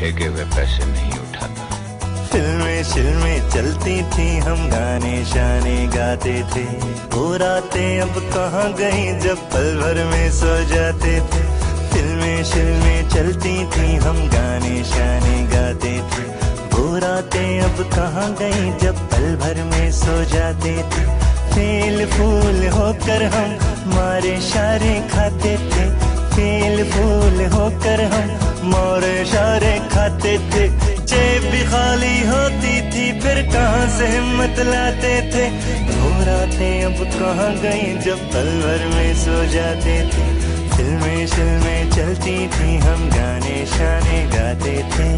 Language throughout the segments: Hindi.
ठेके हुए पैसे नहीं उठाता। फिल्में चलती थी, हम गाने शाने गाते थे। वो रातें अब कहाँ गई जब पल भर में सो जाते थे। फिल्में चलती थी, हम गाने शाने गाते थे। वो रातें अब कहाँ गई जब पल भर में सो जाते थे। फेल फूल होकर हम मारे शारे खाते थे। फेल फूल होकर हम मारे शारे खाते थे। जेब भी खाली होती थी, फिर कहाँ से हिम्मत लाते थे। वो रातें अब कहाँ गई जब पल भर में सो जाते थे। फिल्में चलती थी, हम गाने शाने गाते थे।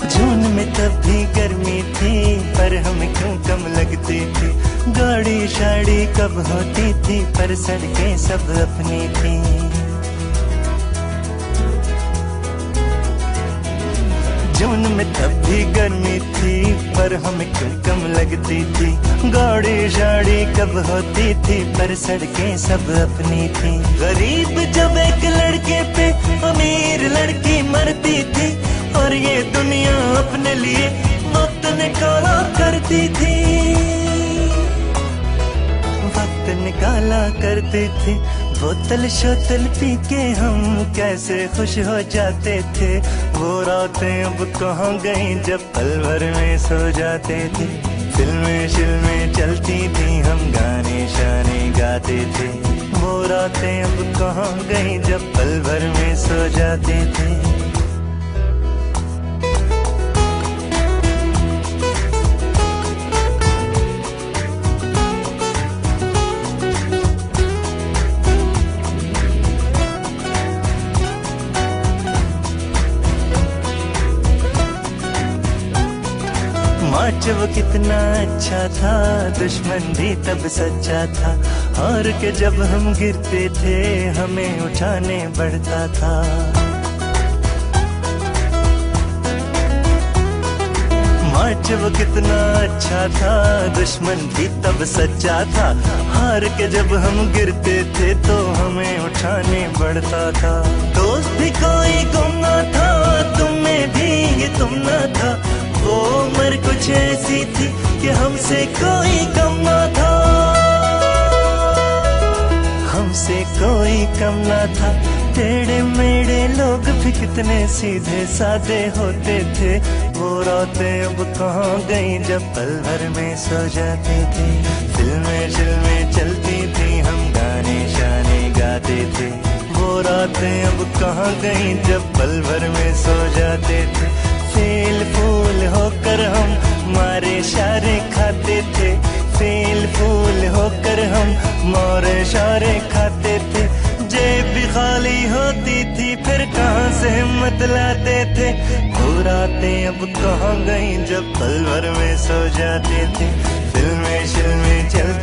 जून में तब भी गर्मी थी, पर हमें क्यों कम लगती थी। गाड़ी शाड़ी कब होती थी, पर सड़कें सब अपनी थी। जून में तब भी गर्मी थी, पर हमें क्यों कम लगती थी। गाड़ी शाड़ी कब होती थी, पर सड़कें सब अपनी थी। गरीब जब एक लड़के पे अमीर लड़की मरती थी, और ये दुनिया अपने लिए वक्त निकाला करती थी। वक्त निकाला करते थे। बोतल शोतल पी के हम कैसे खुश हो जाते थे। वो रातें अब कहाँ गई जब पल भर में सो जाते थे। फिल्में चलती थी, हम गाने शाने गाते थे। वो रातें अब कहाँ गई जब पल भर में सो जाते थे। वो कितना अच्छा था, दुश्मन भी तब सच्चा था। हार के जब हम गिरते थे, हमें उठाने बढ़ता था। मार्च वो कितना अच्छा था, दुश्मन भी तब सच्चा था। हार के जब हम गिरते थे, तो हमें उठाने बढ़ता था। दोस्त भी कोई गुम ना था, तुम में भी ये तुम ना था। वो उम्र कुछ ऐसी थी कि हमसे कोई कम ना था। हमसे कोई कम ना था। टेढ़े मेढ़े लोग भी कितने सीधे साधे होते थे। वो रातें अब कहाँ गई जब पल भर में सो जाते थे। फिल्में चलती थी, हम गाने शाने गाते थे। वो रातें अब कहाँ गई जब पल भर में सो जाते थे। फेल फूल होकर हम मारे शारे खाते थे। फेल फूल होकर हम मारे शारे खाते थे। जेब भी खाली होती थी, फिर कहाँ से हिम्मत लाते थे। वो रातें अब कहाँ गई जब पल भर में सो जाते थे। फिल्में चलती